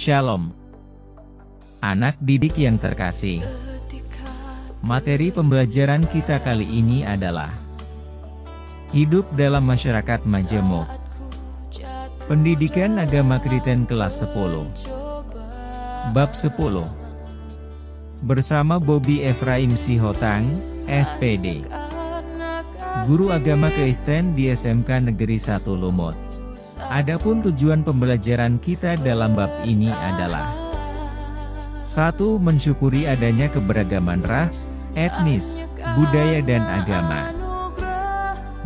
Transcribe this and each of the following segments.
Shalom, anak didik yang terkasih. Materi pembelajaran kita kali ini adalah hidup dalam masyarakat majemuk. Pendidikan Agama Kristen kelas 10. Bab 10. Bersama Bobby Efraim Sihotang, SPD, Guru Agama Kristen di SMK Negeri 1 Lumut. Adapun tujuan pembelajaran kita dalam bab ini adalah 1. Mensyukuri adanya keberagaman ras, etnis, budaya dan agama.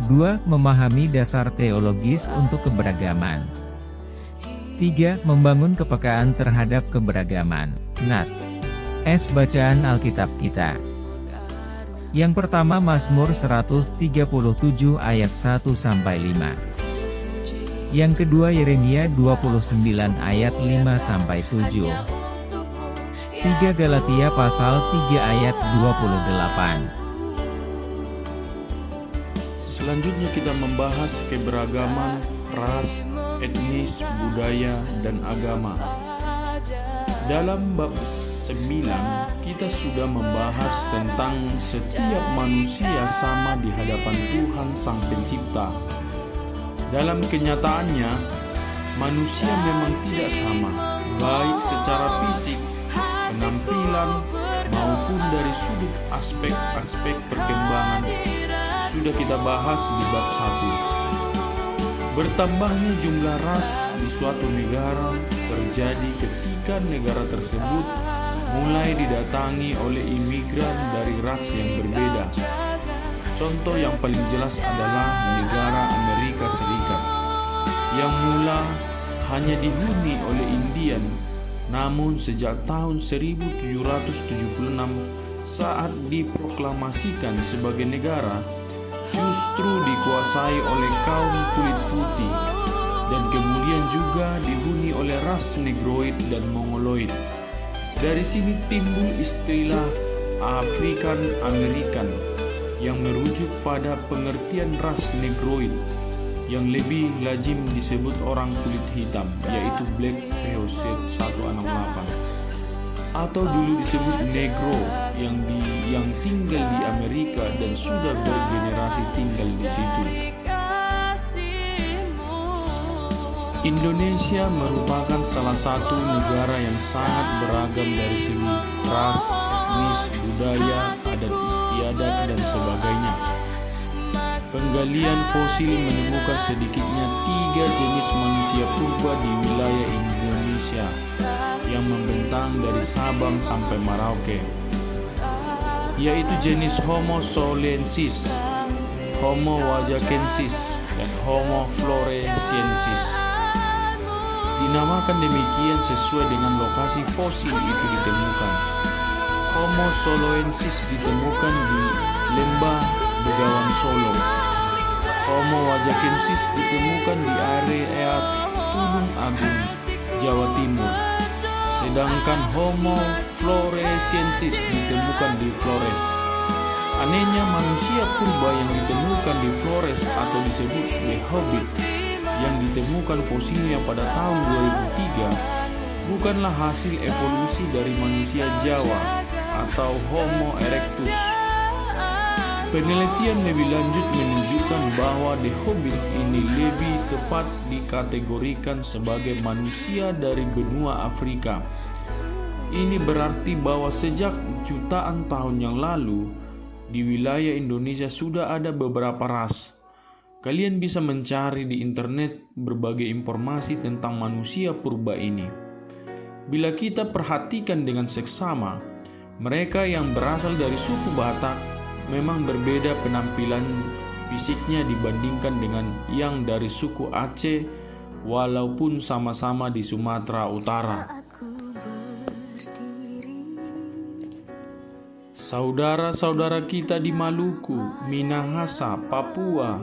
2. Memahami dasar teologis untuk keberagaman. 3. Membangun kepekaan terhadap keberagaman. Nat. S. Bacaan Alkitab kita. Yang pertama Mazmur 137 ayat 1-5. Yang kedua Yeremia 29 ayat 5-7. 3. Galatia pasal 3 ayat 28. Selanjutnya kita membahas keberagaman ras, etnis, budaya, dan agama. Dalam bab 9, kita sudah membahas tentang setiap manusia sama di hadapan Tuhan Sang Pencipta. Dalam kenyataannya, manusia memang tidak sama, baik secara fisik, penampilan, maupun dari sudut aspek-aspek perkembangan. Sudah kita bahas di bab 1. Bertambahnya jumlah ras di suatu negara terjadi ketika negara tersebut mulai didatangi oleh imigran dari ras yang berbeda. Contoh yang paling jelas adalah negara Amerika Serikat, yang mula hanya dihuni oleh Indian, namun sejak tahun 1776 saat diproklamasikan sebagai negara, justru dikuasai oleh kaum kulit putih, dan kemudian juga dihuni oleh ras Negroid dan Mongoloid. Dari sini timbul istilah African American yang merujuk pada pengertian ras Negroid yang lebih lazim disebut orang kulit hitam, yaitu Black POC 168, atau dulu disebut Negro yang tinggal di Amerika dan sudah bergenerasi tinggal di situ. Indonesia merupakan salah satu negara yang sangat beragam dari segi ras, etnis, budaya, adat istiadat, dan sebagainya. Penggalian fosil menemukan sedikitnya 3 jenis manusia purba di wilayah Indonesia yang membentang dari Sabang sampai Merauke, yaitu jenis Homo saulensis, Homo wajakensis, dan Homo floresiensis. Dinamakan demikian sesuai dengan lokasi fosil itu ditemukan. Homo saulensis ditemukan di Lembah Begawan Solo. Homo wajakensis ditemukan di area Tulung Agung, Jawa Timur. Sedangkan Homo floresiensis ditemukan di Flores. Anehnya manusia purba yang ditemukan di Flores atau disebut The Hobbit yang ditemukan fosilnya pada tahun 2003 bukanlah hasil evolusi dari manusia Jawa atau Homo erectus. Penelitian lebih lanjut menunjukkan bahwa The Hobbit ini lebih tepat dikategorikan sebagai manusia dari benua Afrika. Ini berarti bahwa sejak jutaan tahun yang lalu di wilayah Indonesia sudah ada beberapa ras. Kalian bisa mencari di internet berbagai informasi tentang manusia purba ini. Bila kita perhatikan dengan seksama, mereka yang berasal dari suku Batak memang berbeda penampilan fisiknya dibandingkan dengan yang dari suku Aceh, walaupun sama-sama di Sumatera Utara. Saudara-saudara kita di Maluku, Minahasa, Papua,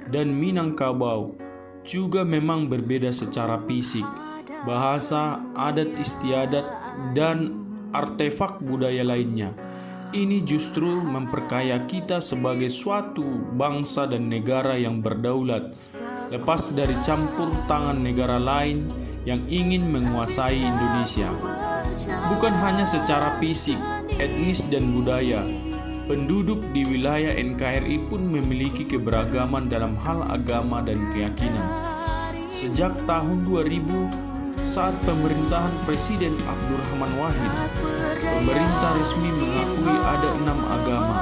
dan Minangkabau juga memang berbeda secara fisik, bahasa, adat istiadat, dan artefak budaya lainnya. Ini justru memperkaya kita sebagai suatu bangsa dan negara yang berdaulat, lepas dari campur tangan negara lain yang ingin menguasai Indonesia. Bukan hanya secara fisik, etnis, dan budaya, penduduk di wilayah NKRI pun memiliki keberagaman dalam hal agama dan keyakinan. Sejak tahun 2000, saat pemerintahan Presiden Abdurrahman Wahid, pemerintah resmi mengakui ada 6 agama,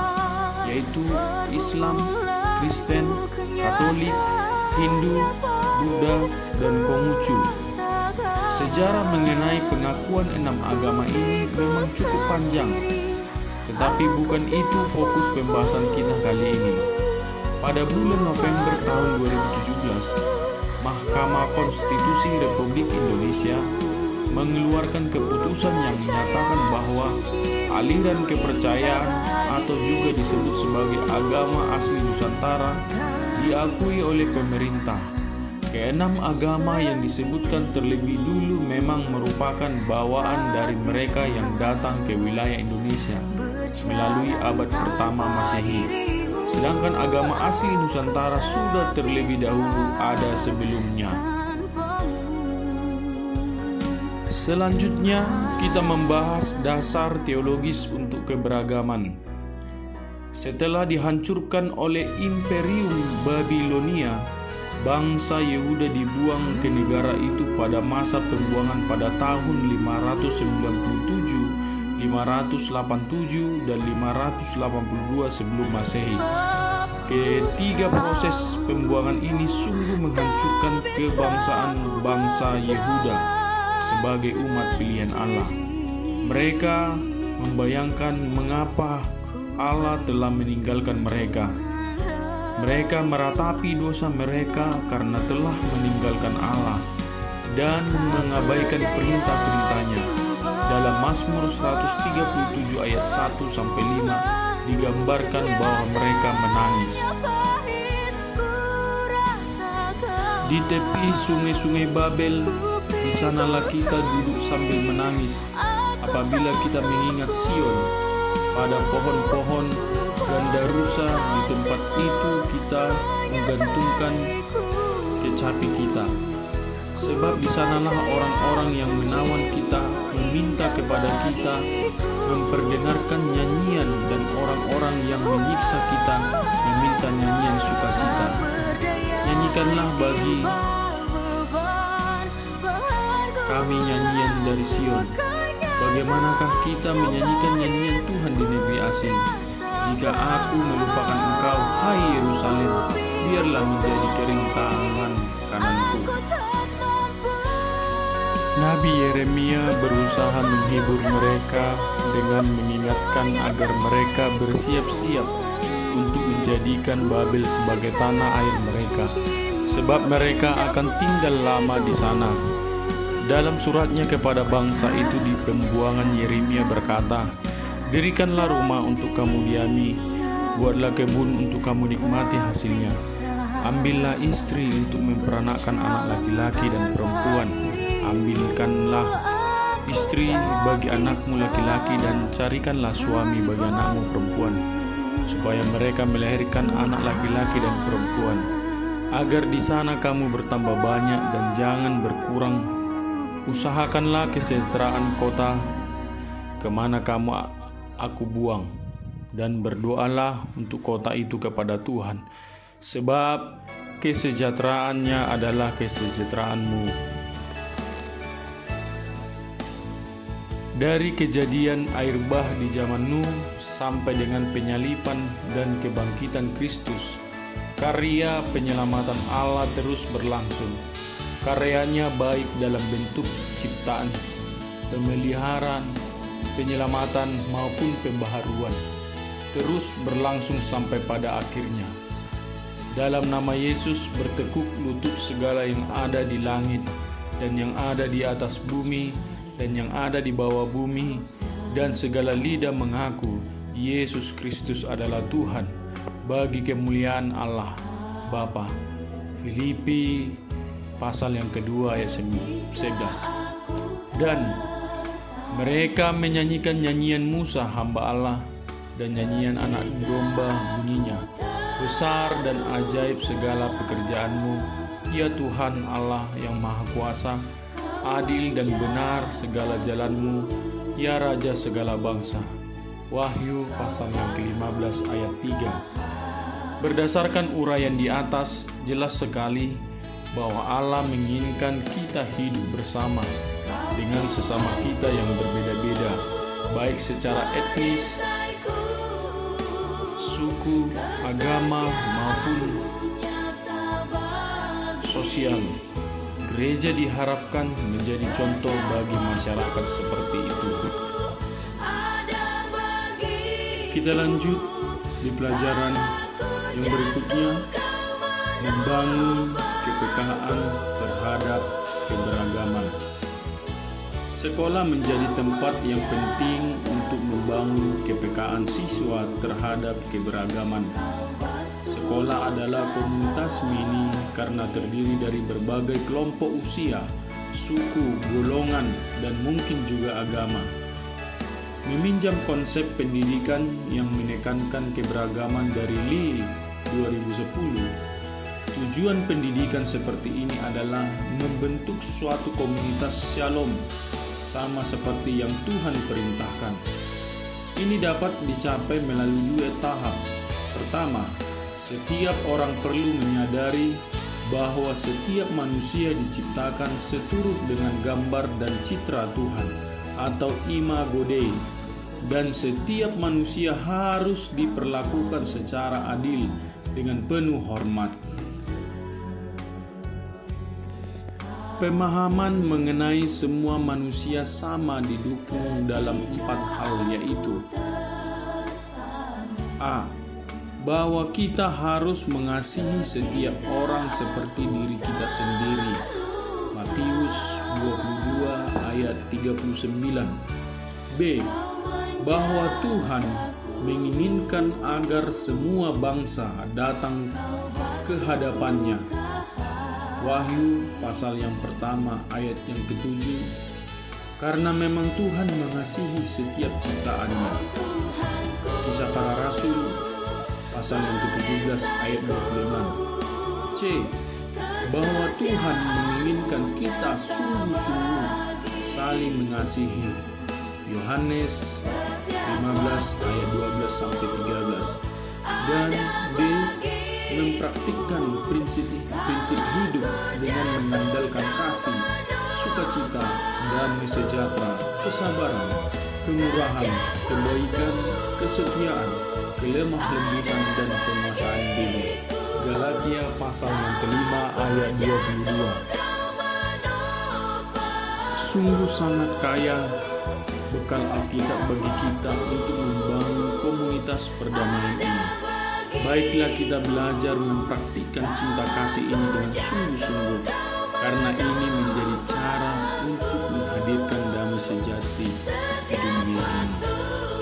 yaitu Islam, Kristen, Katolik, Hindu, Buddha, dan Konghucu. Sejarah mengenai pengakuan 6 agama ini memang cukup panjang, tetapi bukan itu fokus pembahasan kita kali ini. Pada bulan November tahun 2017, Mahkamah Konstitusi Republik Indonesia mengeluarkan keputusan yang menyatakan bahwa aliran kepercayaan atau juga disebut sebagai agama asli Nusantara diakui oleh pemerintah. Keenam agama yang disebutkan terlebih dulu memang merupakan bawaan dari mereka yang datang ke wilayah Indonesia melalui abad pertama Masehi. Sedangkan agama asli Nusantara sudah terlebih dahulu ada sebelumnya. Selanjutnya, kita membahas dasar teologis untuk keberagaman. Setelah dihancurkan oleh Imperium Babilonia, bangsa Yehuda dibuang ke negara itu pada masa pembuangan pada tahun 597, 587 dan 582 sebelum Masehi. Ketiga proses pembuangan ini sungguh menghancurkan kebangsaan bangsa Yehuda sebagai umat pilihan Allah. Mereka membayangkan mengapa Allah telah meninggalkan mereka. Mereka meratapi dosa mereka karena telah meninggalkan Allah dan mengabaikan perintah-perintahnya. Dalam Mazmur 137 ayat 1-5 digambarkan bahwa mereka menangis. Di tepi sungai-sungai Babel, di sanalah kita duduk sambil menangis apabila kita mengingat Sion. Pada pohon-pohon ganda rusa di tempat itu kita menggantungkan kecapi kita. Sebab di sanalah orang-orang yang menawan kita meminta kepada kita memperdengarkan nyanyian, dan orang-orang yang menyiksa kita meminta nyanyian sukacita. Nyanyikanlah bagi kami nyanyian dari Sion. Bagaimanakah kita menyanyikan nyanyian Tuhan di negeri asing? Jika aku melupakan engkau, hai Yerusalem, biarlah menjadi kering tangan kananku. Nabi Yeremia berusaha menghibur mereka dengan mengingatkan agar mereka bersiap-siap untuk menjadikan Babel sebagai tanah air mereka, sebab mereka akan tinggal lama di sana. Dalam suratnya kepada bangsa itu di pembuangan, Yeremia berkata, "Dirikanlah rumah untuk kamu diami, buatlah kebun untuk kamu nikmati hasilnya. Ambillah istri untuk memperanakkan anak laki-laki dan perempuan. Ambilkanlah istri bagi anakmu laki-laki dan carikanlah suami bagi anakmu perempuan, supaya mereka melahirkan anak laki-laki dan perempuan, agar di sana kamu bertambah banyak dan jangan berkurang. Usahakanlah kesejahteraan kota kemana kamu aku buang, dan berdoalah untuk kota itu kepada Tuhan, sebab kesejahteraannya adalah kesejahteraanmu." Dari kejadian air bah di zaman Nuh sampai dengan penyalipan dan kebangkitan Kristus, karya penyelamatan Allah terus berlangsung. Karyanya baik dalam bentuk ciptaan, pemeliharaan, penyelamatan maupun pembaharuan, terus berlangsung sampai pada akhirnya. Dalam nama Yesus bertekuk lutut segala yang ada di langit dan yang ada di atas bumi dan yang ada di bawah bumi, dan segala lidah mengaku Yesus Kristus adalah Tuhan, bagi kemuliaan Allah Bapa. Filipi pasal yang kedua ayat 11. Dan mereka menyanyikan nyanyian Musa hamba Allah dan nyanyian anak domba bunyinya, "Besar dan ajaib segala pekerjaanmu, ya Tuhan Allah yang Maha Kuasa. adil dan benar segala jalanmu, ya Raja segala bangsa. Wahyu pasal yang ke-15 ayat 3. Berdasarkan uraian di atas, jelas sekali bahwa Allah menginginkan kita hidup bersama dengan sesama kita yang berbeda-beda, baik secara etnis, suku, agama, maupun sosial. Gereja diharapkan menjadi contoh bagi masyarakat seperti itu. Kita lanjut di pelajaran yang berikutnya, membangun kepekaan terhadap keberagaman. Sekolah menjadi tempat yang penting untuk membangun kepekaan siswa terhadap keberagaman. Sekolah adalah komunitas mini karena terdiri dari berbagai kelompok usia, suku, golongan, dan mungkin juga agama. Meminjam konsep pendidikan yang menekankan keberagaman dari Lee 2010, tujuan pendidikan seperti ini adalah membentuk suatu komunitas shalom, sama seperti yang Tuhan perintahkan. Ini dapat dicapai melalui 2 tahap. Pertama, setiap orang perlu menyadari bahwa setiap manusia diciptakan seturut dengan gambar dan citra Tuhan atau imago Dei, dan setiap manusia harus diperlakukan secara adil dengan penuh hormat. Pemahaman mengenai semua manusia sama didukung dalam 4 hal, yaitu A. Bahwa kita harus mengasihi setiap orang seperti diri kita sendiri. Matius 22 ayat 39. B. Bahwa Tuhan menginginkan agar semua bangsa datang ke hadapannya. Wahyu pasal yang pertama ayat yang ke-7. Karena memang Tuhan mengasihi setiap ciptaannya. Kisah Para Rasul pasal yang ke-17 ayat 26. C. Bahwa Tuhan menginginkan kita sungguh-sungguh saling mengasihi. Yohanes 15 ayat 12-13. Dan D. Mempraktikkan prinsip hidup dengan mengandalkan kasih, sukacita, damai sejahtera, kesabaran, kemurahan, kebaikan, kesetiaan, kelemah lembutan, dan penguasaan diri. Galatia pasal yang ke-5 ayat 22. Sungguh sangat kaya bekal Alkitab bagi kita untuk membangun komunitas perdamaian ini. Baiklah kita belajar mempraktikkan cinta kasih ini dengan sungguh-sungguh, karena ini menjadi cara untuk menghadirkan damai sejati di dunia ini.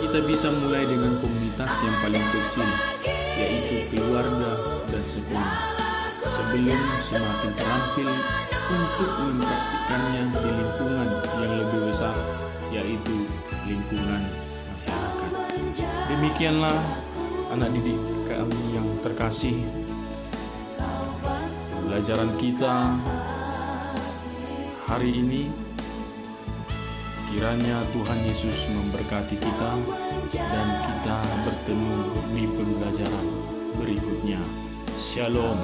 Kita bisa mulai dengan komunitas yang paling kecil, yaitu keluarga dan sekolah, sebelum semakin terampil untuk mempraktikkannya di lingkungan yang lebih besar, yaitu lingkungan masyarakat. Demikianlah anak didik kami yang terkasih, pembelajaran kita hari ini. Kiranya Tuhan Yesus memberkati kita dan kita bertemu di pembelajaran berikutnya. Shalom.